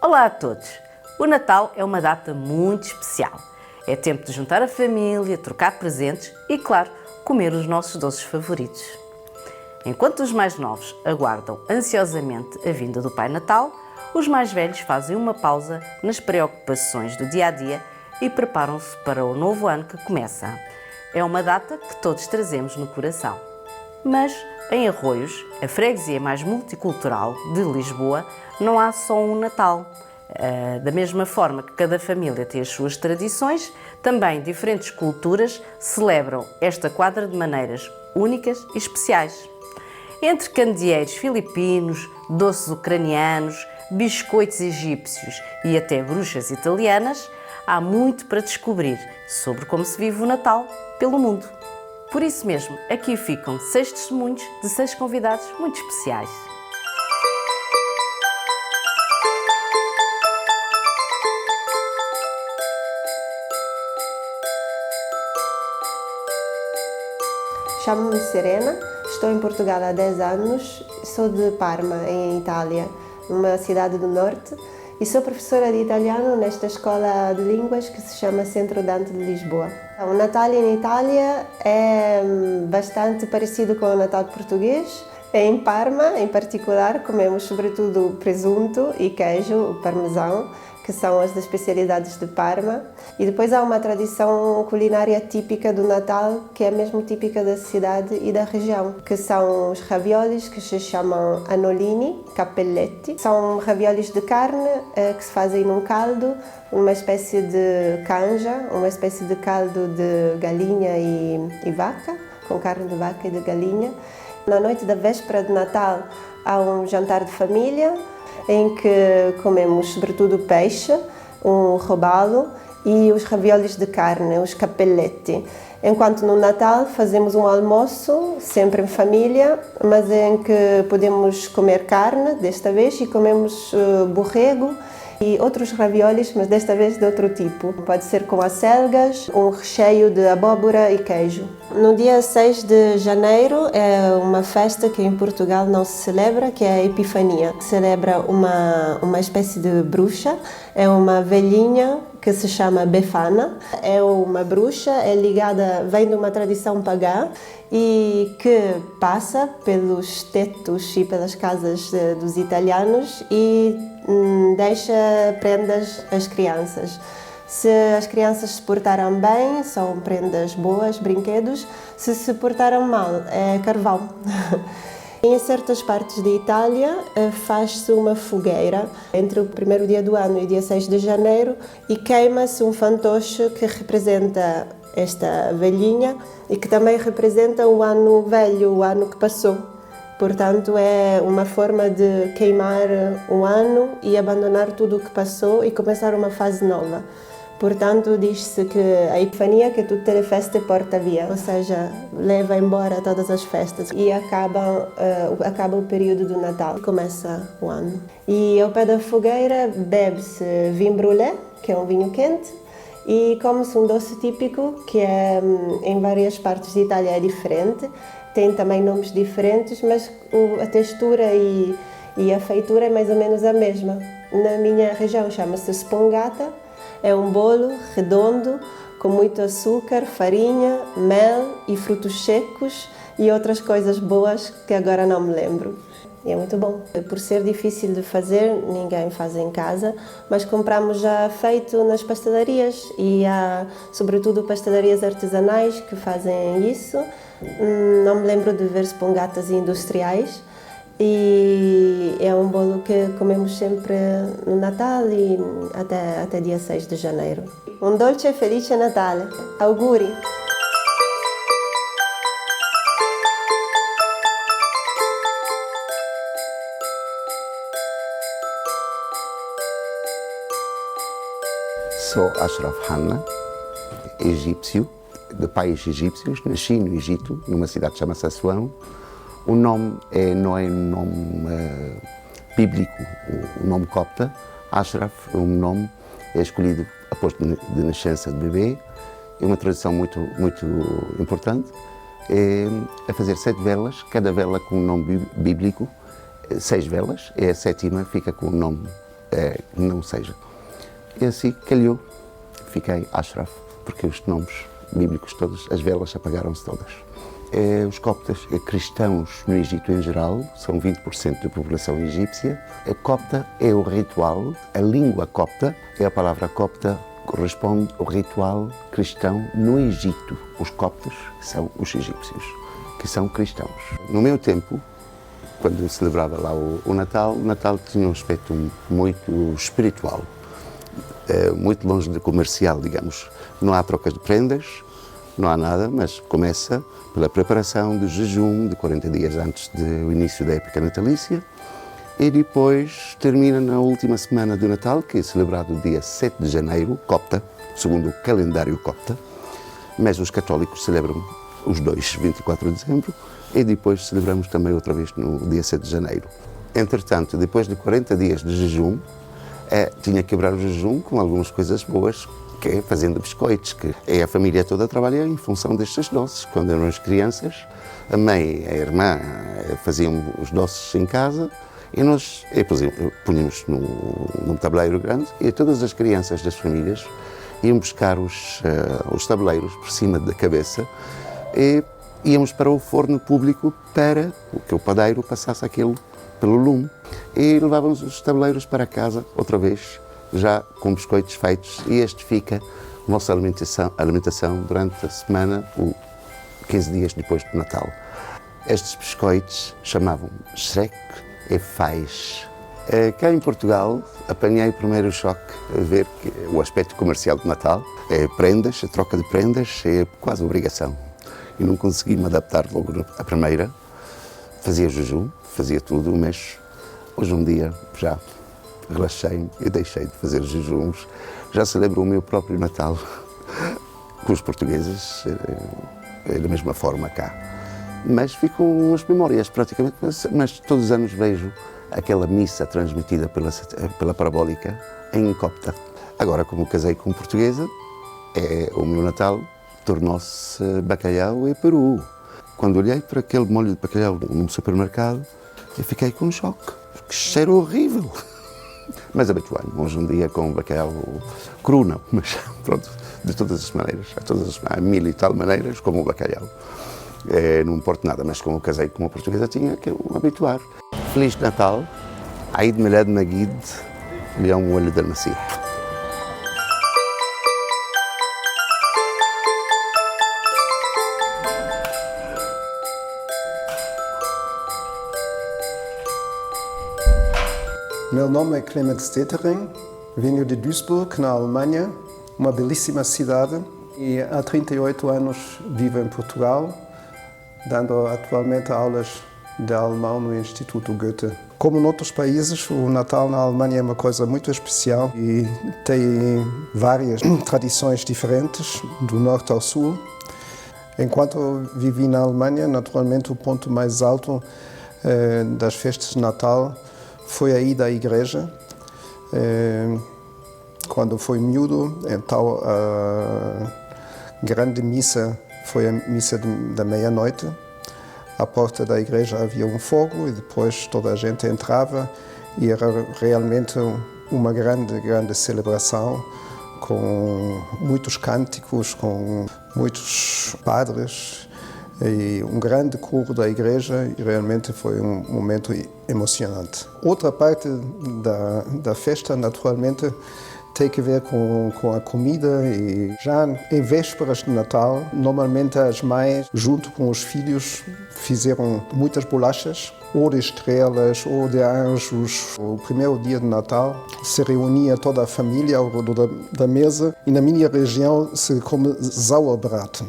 Olá a todos! O Natal é uma data muito especial. É tempo de juntar a família, trocar presentes e, claro, comer os nossos doces favoritos. Enquanto os mais novos aguardam ansiosamente a vinda do Pai Natal, os mais velhos fazem uma pausa nas preocupações do dia-a-dia e preparam-se para o novo ano que começa. É uma data que todos trazemos no coração. Mas, em Arroios, a freguesia mais multicultural de Lisboa, não há só um Natal. Da mesma forma que cada família tem as suas tradições, também diferentes culturas celebram esta quadra de maneiras únicas e especiais. Entre candeeiros filipinos, doces ucranianos, biscoitos egípcios e até bruxas italianas, há muito para descobrir sobre como se vive o Natal pelo mundo. Por isso mesmo, aqui ficam 6 testemunhos de 6 convidados muito especiais. Chamo-me Serena, estou em Portugal há 10 anos, sou de Parma, em Itália, numa cidade do norte, e sou professora de italiano nesta escola de línguas que se chama Centro Dante de Lisboa. O Natal em Itália é bastante parecido com o Natal português. Em Parma, em particular, comemos sobretudo presunto e queijo, o parmesão, que são as especialidades de Parma. E depois há uma tradição culinária típica do Natal, que é mesmo típica da cidade e da região, que são os raviolis, que se chamam annolini, cappelletti. São raviolis de carne que se fazem num caldo, uma espécie de canja, uma espécie de caldo de galinha e vaca, com carne de vaca e de galinha. Na noite da véspera de Natal há um jantar de família, em que comemos sobretudo peixe, um robalo e os raviolis de carne, os cappelletti. Enquanto no Natal fazemos um almoço, sempre em família, mas em que podemos comer carne desta vez e comemos borrego e outros raviolis, mas desta vez de outro tipo. Pode ser com acelgas, um recheio de abóbora e queijo. No dia 6 de janeiro é uma festa que em Portugal não se celebra, que é a Epifania. Celebra uma espécie de bruxa, é uma velhinha que se chama Befana. É uma bruxa, vem de uma tradição pagã e que passa pelos tetos e pelas casas dos italianos e deixa prendas às crianças. Se as crianças se portaram bem, são prendas boas, brinquedos. Se portaram mal, é carvão. Em certas partes de Itália faz-se uma fogueira entre o primeiro dia do ano e o dia 6 de janeiro e queima-se um fantoche que representa esta velhinha e que também representa o ano velho, o ano que passou. Portanto, é uma forma de queimar um ano e abandonar tudo o que passou e começar uma fase nova. Portanto, diz-se que a Epifania, que tutte le feste porta via, ou seja, leva embora todas as festas e acaba o período do Natal, começa o ano. E ao pé da fogueira bebe-se vin brûlé, que é um vinho quente, e come-se um doce típico que em várias partes de Itália é diferente. Tem também nomes diferentes, mas a textura e a feitura é mais ou menos a mesma. Na minha região chama-se spongata, é um bolo redondo com muito açúcar, farinha, mel e frutos secos e outras coisas boas que agora não me lembro. E é muito bom. Por ser difícil de fazer, ninguém faz em casa, mas compramos já feito nas pastelarias e há sobretudo pastelarias artesanais que fazem isso. Não me lembro de ver spongatas industriais e é um bolo que comemos sempre no Natal e até dia 6 de janeiro. Um dolce felice Natale. Auguri! Sou Ashraf Hanna, egípcio, de pais egípcios, nasci no Egito, numa cidade que chama-se Assuão. O nome não é um nome bíblico, o nome copta. Ashraf, o nome é escolhido após de nascença de bebê. É uma tradição muito importante. É fazer 7 velas, cada vela com um nome bíblico, 6 velas, a 7ª fica com o nome não seja. E assim calhou, fiquei Ashraf, porque os nomes bíblicos todos, as velas apagaram-se todas. Os coptas, cristãos no Egito em geral, são 20% da população egípcia. A copta é o ritual, a língua copta, a palavra copta corresponde ao ritual cristão no Egito. Os coptas são os egípcios, que são cristãos. No meu tempo, quando eu celebrava lá o Natal tinha um aspecto muito espiritual, muito longe de comercial, digamos. Não há trocas de prendas, não há nada, mas começa pela preparação do jejum de 40 dias antes do início da época natalícia e depois termina na última semana do Natal, que é celebrado dia 7 de janeiro, copta, segundo o calendário copta, mas os católicos celebram os dois, 24 de dezembro, e depois celebramos também outra vez no dia 7 de janeiro. Entretanto, depois de 40 dias de jejum, tinha que quebrar o jejum com algumas coisas boas, que é fazendo biscoitos, que a família toda trabalha em função destes doces. Quando éramos crianças, a mãe e a irmã faziam os doces em casa e nós punhamos num tabuleiro grande e todas as crianças das famílias iam buscar os tabuleiros por cima da cabeça e íamos para o forno público para que o padeiro passasse aquilo pelo lume e levávamos os tabuleiros para casa outra vez, já com biscoitos feitos, e este fica a nossa alimentação durante a semana, 15 dias depois do Natal. Estes biscoitos chamavam Shrek e Faz. Cá em Portugal apanhei o primeiro choque a ver o aspecto comercial do Natal. Prendas, a troca de prendas é quase obrigação. E não consegui me adaptar logo à primeira. Fazia jejum, fazia tudo, mas hoje um dia já relaxei-me e deixei de fazer jejuns. Já celebro o meu próprio Natal com os portugueses, da mesma forma cá. Mas ficam as memórias praticamente, mas todos os anos vejo aquela missa transmitida pela parabólica em copta. Agora, como casei com portuguesa, o meu Natal tornou-se bacalhau e peru. Quando olhei para aquele molho de bacalhau num supermercado, eu fiquei com um choque. Que cheiro horrível! Mas habituei-me hoje em dia com bacalhau cru, não, mas pronto, de todas as maneiras, há 1000 e tal maneiras como o bacalhau. Não importa nada, mas como casei com uma portuguesa tinha que me habituar. Feliz Natal, Eid Milad Magid, Yom Walid al-Masih. Meu nome é Clemens Tetering, venho de Duisburg, na Alemanha, uma belíssima cidade, e há 38 anos vivo em Portugal, dando atualmente aulas de alemão no Instituto Goethe. Como em outros países, o Natal na Alemanha é uma coisa muito especial e tem várias tradições diferentes, do norte ao sul. Enquanto vivi na Alemanha, naturalmente o ponto mais alto das festas de Natal foi a ida à igreja. Quando fui miúdo, então a grande missa foi a missa da meia-noite. À porta da igreja havia um fogo e depois toda a gente entrava e era realmente uma grande celebração com muitos cânticos, com muitos padres e um grande coro da igreja, e realmente foi um momento emocionante. Outra parte da festa, naturalmente, tem que ver com a comida, e já em vésperas de Natal, normalmente as mães, junto com os filhos, fizeram muitas bolachas, ou de estrelas, ou de anjos. O primeiro dia de Natal se reunia toda a família ao redor da mesa, e na minha região se come Sauerbraten.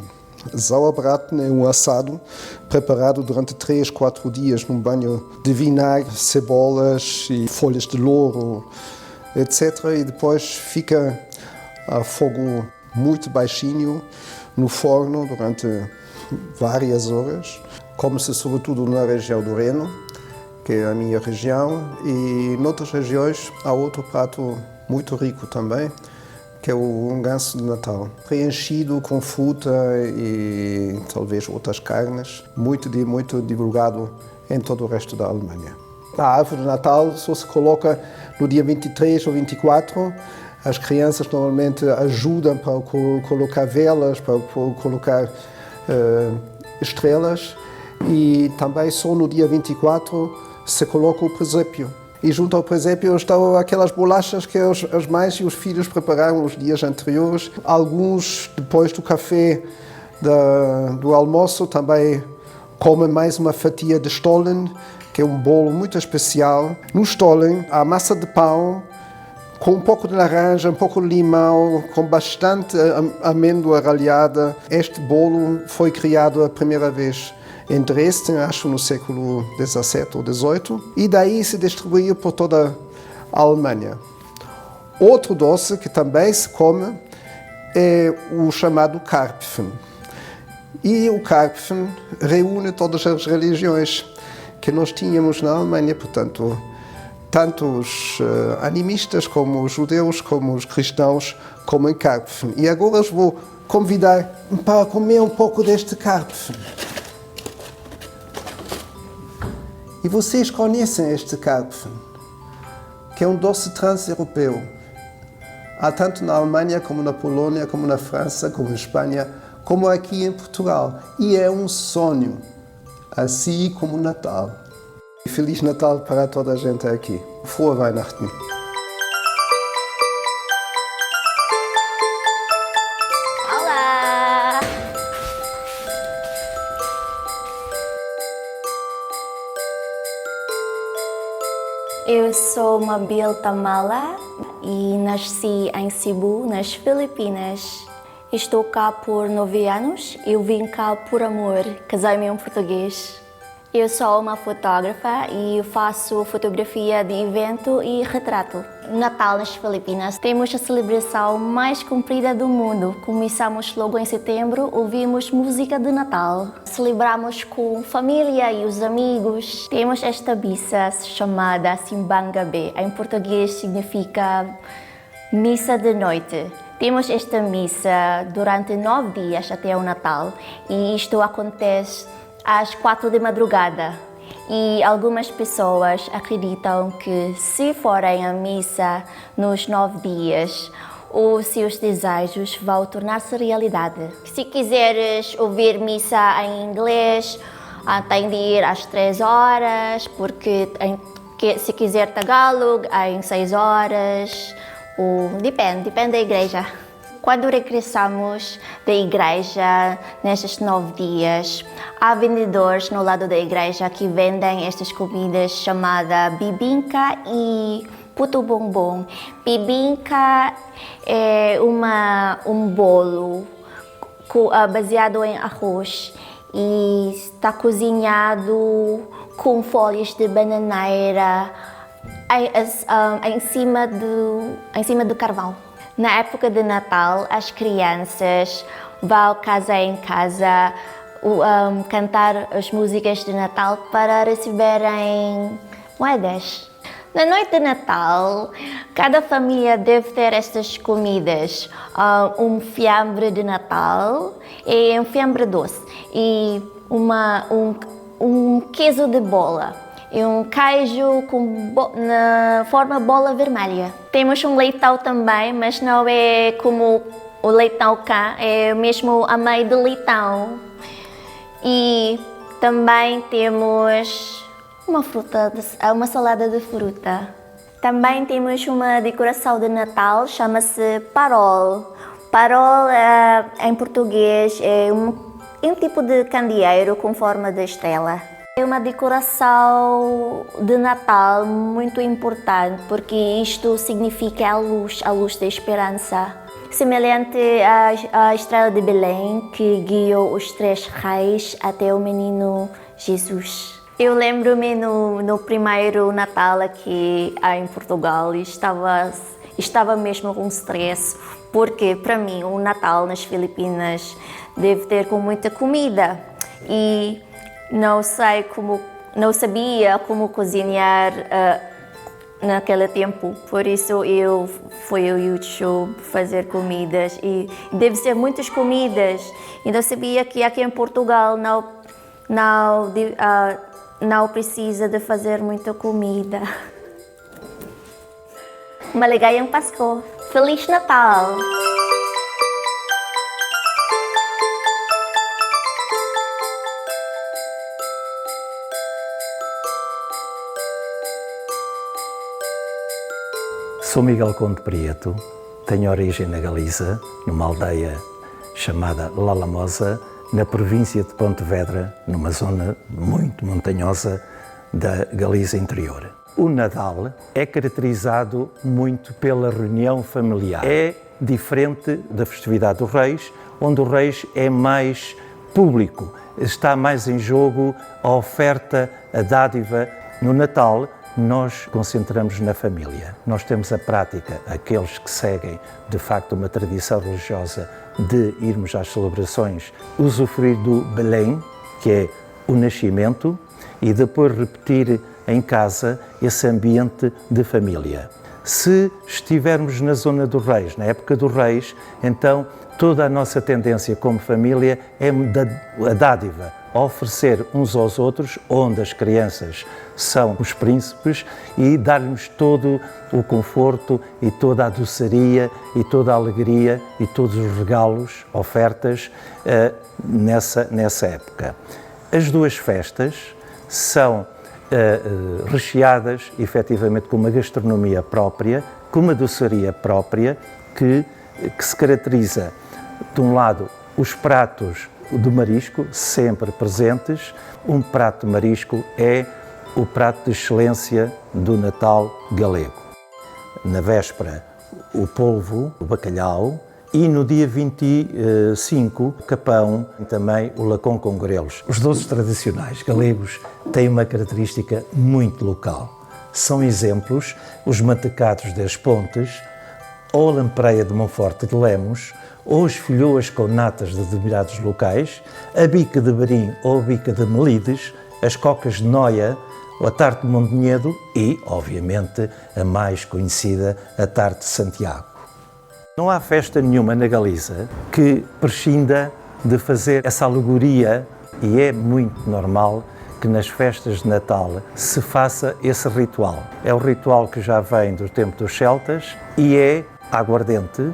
Sauerbraten é um assado preparado durante 3, 4 dias num banho de vinagre, cebolas e folhas de louro, etc. E depois fica a fogo muito baixinho no forno durante várias horas. Come-se sobretudo na região do Reno, que é a minha região, e noutras regiões há outro prato muito rico também, que é um ganso de Natal, preenchido com fruta e talvez outras carnes, muito divulgado em todo o resto da Alemanha. A árvore de Natal só se coloca no dia 23 ou 24. As crianças normalmente ajudam para colocar velas, para colocar estrelas. E também só no dia 24 se coloca o presépio. E junto ao presépio estão aquelas bolachas que as mães e os filhos prepararam os dias anteriores. Alguns, depois do café do almoço, também comem mais uma fatia de Stollen, que é um bolo muito especial. No Stollen, há massa de pão com um pouco de laranja, um pouco de limão, com bastante amêndoa ralhada. Este bolo foi criado a primeira vez em Dresden, acho no século XVII ou XVIII, e daí se distribuiu por toda a Alemanha. Outro doce que também se come é o chamado Karpfen. E o Karpfen reúne todas as religiões que nós tínhamos na Alemanha, portanto, tanto os animistas como os judeus, como os cristãos comem Karpfen. E agora os vou convidar para comer um pouco deste Karpfen. E vocês conhecem este Karpfen, que é um doce transeuropeu. Há tanto na Alemanha, como na Polónia, como na França, como na Espanha, como aqui em Portugal. E é um sonho, assim como o Natal. E Feliz Natal para toda a gente aqui. Frohe Weihnachten! Olá! Eu sou Mabel Tamala e nasci em Cebu, nas Filipinas. Estou cá por 9 anos. Eu vim cá por amor. Casei-me em português. Eu sou uma fotógrafa e faço fotografia de evento e retrato. Natal nas Filipinas, temos a celebração mais comprida do mundo. Começamos logo em setembro, ouvimos música de Natal. Celebramos com família e os amigos. Temos esta missa chamada Simbang Gabi. Em português significa missa de noite. Temos esta missa durante 9 dias até o Natal e isto acontece às 4 da madrugada. E algumas pessoas acreditam que se forem à missa nos 9 dias, os seus desejos vão tornar-se realidade. Se quiseres ouvir missa em inglês, tem de ir às 3 horas, porque se quiser Tagalog, em 6 horas, depende da igreja. Quando regressamos da igreja, nestes 9 dias, há vendedores no lado da igreja que vendem estas comidas chamadas bibinka e puto bombom. Bibinka é um bolo baseado em arroz e está cozinhado com folhas de bananeira em cima do carvão. Na época de Natal, as crianças vão casa em casa cantar as músicas de Natal para receberem moedas. Na noite de Natal, cada família deve ter estas comidas. Um fiambre de Natal e um fiambre doce e um queijo de bola. E um queijo na forma bola vermelha. Temos um leitão também, mas não é como o leitão cá, é mesmo a meio de leitão. E também temos uma salada de fruta. Também temos uma decoração de Natal, chama-se parol. Parol, em português, é um tipo de candeeiro com forma de estrela. É uma decoração de Natal muito importante, porque isto significa a luz da esperança. Semelhante à estrela de Belém, que guiou os 3 reis até o menino Jesus. Eu lembro-me no primeiro Natal aqui em Portugal e estava mesmo com stress, porque para mim o Natal nas Filipinas deve ter com muita comida e não sabia como cozinhar naquele tempo, por isso eu fui ao YouTube fazer comidas e deve ser muitas comidas. E não sabia que aqui em Portugal não precisa de fazer muita comida. Maligayang Pasko! Feliz Natal! Sou Miguel Conde Prieto, tenho origem na Galiza, numa aldeia chamada Lalamosa, na província de Pontevedra, numa zona muito montanhosa da Galiza interior. O Natal é caracterizado muito pela reunião familiar. É diferente da festividade dos Reis, onde o Reis é mais público, está mais em jogo a oferta, a dádiva. No Natal, nós concentramos na família. Nós temos a prática, aqueles que seguem de facto uma tradição religiosa de irmos às celebrações, usufruir do Belém, que é o nascimento, e depois repetir em casa esse ambiente de família. Se estivermos na zona dos Reis, na época dos Reis, então toda a nossa tendência como família é a dádiva, a oferecer uns aos outros, onde as crianças são os príncipes, e dar-lhes todo o conforto e toda a doçaria e toda a alegria e todos os regalos, ofertas nessa época. As duas festas são recheadas, efetivamente, com uma gastronomia própria, com uma doçaria própria, que se caracteriza, de um lado, os pratos do marisco, sempre presentes. Um prato de marisco é o prato de excelência do Natal galego. Na véspera, o polvo, o bacalhau, e no dia 25, o capão e também o lacão com grelos. Os doces tradicionais galegos têm uma característica muito local. São exemplos os mantecados das Pontes, ou a lampreia de Monforte de Lemos, ou as filhoas com natas de determinados locais, a bica de Barim ou a bica de Melides, as cocas de Noia, a tarte de Mondoñedo e, obviamente, a mais conhecida, a tarte de Santiago. Não há festa nenhuma na Galiza que prescinda de fazer essa alegoria, e é muito normal que nas festas de Natal se faça esse ritual. É o ritual que já vem do tempo dos celtas e é aguardente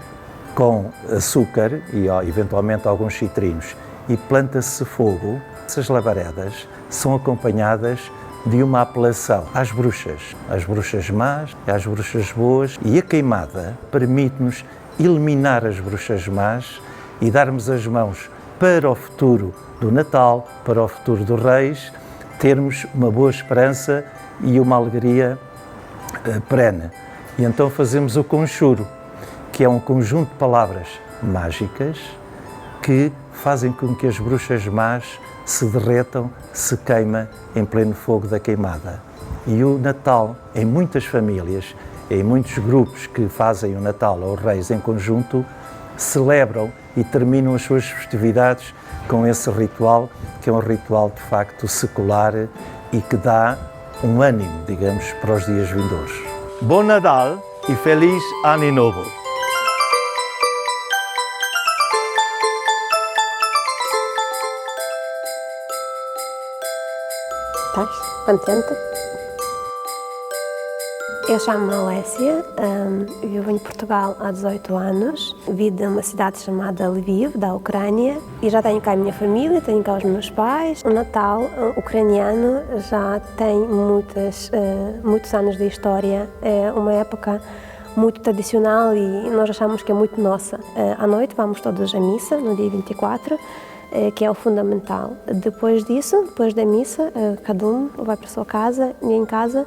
com açúcar e eventualmente alguns citrinos, e planta-se fogo. Essas labaredas são acompanhadas de uma apelação às bruxas más, às bruxas boas, e a queimada permite-nos eliminar as bruxas más e darmos as mãos para o futuro do Natal, para o futuro dos Reis, termos uma boa esperança e uma alegria perene. E então fazemos o conjuro, que é um conjunto de palavras mágicas que fazem com que as bruxas más se derretam, se queimem em pleno fogo da queimada. E o Natal, em muitas famílias, em muitos grupos que fazem o Natal aos Reis em conjunto, celebram e terminam as suas festividades com esse ritual, que é um ritual de facto secular e que dá um ânimo, digamos, para os dias vindouros. Bom Natal e Feliz Ano Novo! Estás contente? Eu chamo-me Alessia, vivo em Portugal há 18 anos, vivo numa cidade chamada Lviv, da Ucrânia, e já tenho cá a minha família, tenho cá os meus pais. O Natal ucraniano já tem muitos anos de história, é uma época muito tradicional e nós achamos que é muito nossa. À noite vamos todos à missa, no dia 24, que é o fundamental. Depois disso, depois da missa, cada um vai para a sua casa e em casa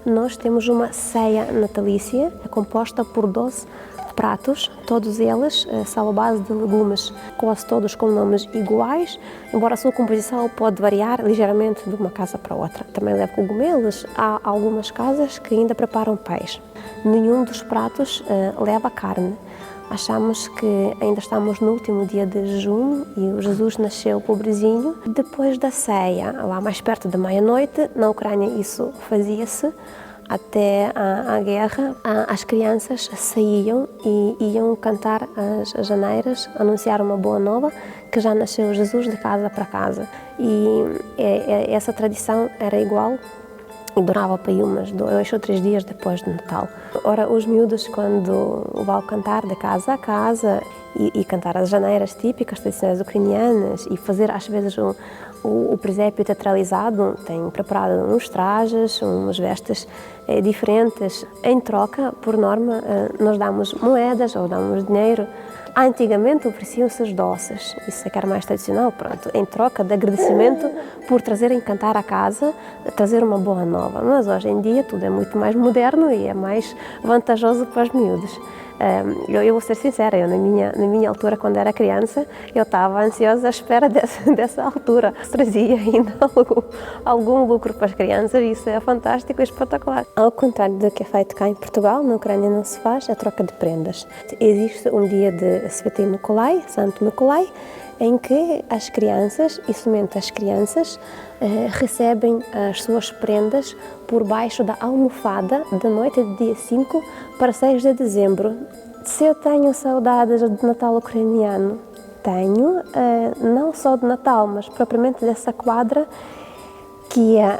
nós temos uma ceia natalícia composta por 12 pratos, todos eles são à base de legumes, quase todos com nomes iguais, embora a sua composição pode variar ligeiramente de uma casa para outra. Também leva cogumelos, há algumas casas que ainda preparam peixe. Nenhum dos pratos leva carne. Achamos que ainda estamos no último dia de jejum e o Jesus nasceu pobrezinho. Depois da ceia, lá mais perto da meia-noite, na Ucrânia isso fazia-se, até a guerra, as crianças saíam e iam cantar as janeiras, anunciar uma boa nova, que já nasceu Jesus, de casa para casa. E essa tradição era igual e durava para aí umas 2 ou 3 dias depois do Natal. Ora, os miúdos, quando vão cantar de casa a casa e cantar as janeiras típicas, tradicionais ucranianas, e fazer às vezes o presépio teatralizado, têm preparado uns trajes, umas vestes diferentes. Em troca, por norma, nós damos moedas ou damos dinheiro. Antigamente ofereciam-se os doces, isso é que era mais tradicional, pronto, em troca de agradecimento por trazerem cantar a casa, trazer uma boa nova. Mas hoje em dia tudo é muito mais moderno e é mais vantajoso para os miúdos. Eu vou ser sincera, eu na minha altura, quando era criança, eu estava ansiosa à espera dessa altura. Trazia ainda algum lucro para as crianças e isso é fantástico e espetacular. Ao contrário do que é feito cá em Portugal, na Ucrânia não se faz a troca de prendas. Existe um dia de Svetý Mikuláš, Santo Mikuláš, em que as crianças, e somente as crianças, recebem as suas prendas por baixo da almofada da noite de dia 5 para 6 de dezembro. Se eu tenho saudades do Natal ucraniano, tenho, não só de Natal, mas propriamente dessa quadra que é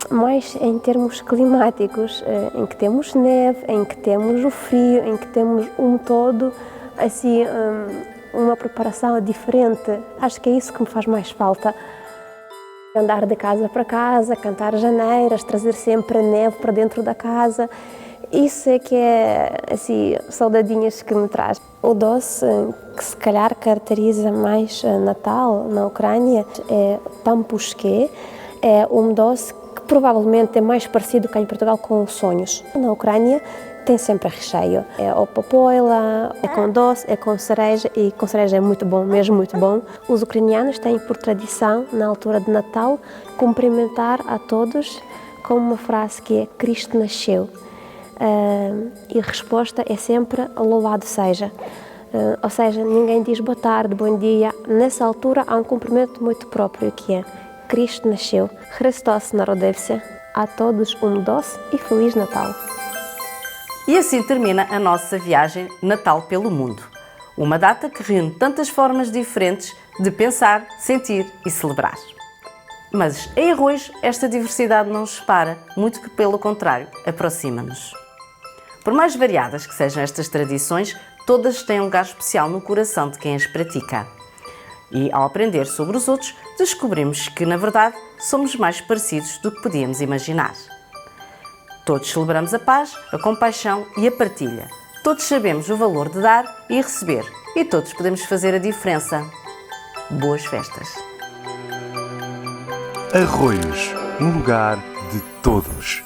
mais em termos climáticos, em que temos neve, em que temos o frio, em que temos todo, assim, uma preparação diferente. Acho que é isso que me faz mais falta. Andar de casa para casa, cantar janeiras, trazer sempre a neve para dentro da casa. Isso é que é, assim, saudadinhas que me traz. O doce que se calhar caracteriza mais Natal na Ucrânia é pampushke. É um doce que provavelmente é mais parecido cá em Portugal com os sonhos. Na Ucrânia tem sempre recheio. É o popoila, é com doce, é com cereja, e com cereja é muito bom, mesmo muito bom. Os ucranianos têm por tradição, na altura de Natal, cumprimentar a todos com uma frase que é Cristo nasceu. E a resposta é sempre louvado seja. Ou seja, ninguém diz boa tarde, bom dia. Nessa altura há um cumprimento muito próprio que é Cristo nasceu. Христос народився. A todos um doce e Feliz Natal. E assim termina a nossa viagem Natal pelo mundo. Uma data que reúne tantas formas diferentes de pensar, sentir e celebrar. Mas em Arroios esta diversidade não nos separa, muito que pelo contrário, aproxima-nos. Por mais variadas que sejam estas tradições, todas têm um lugar especial no coração de quem as pratica. E ao aprender sobre os outros, descobrimos que, na verdade, somos mais parecidos do que podíamos imaginar. Todos celebramos a paz, a compaixão e a partilha. Todos sabemos o valor de dar e receber. E todos podemos fazer a diferença. Boas festas! Arroios, um lugar de todos.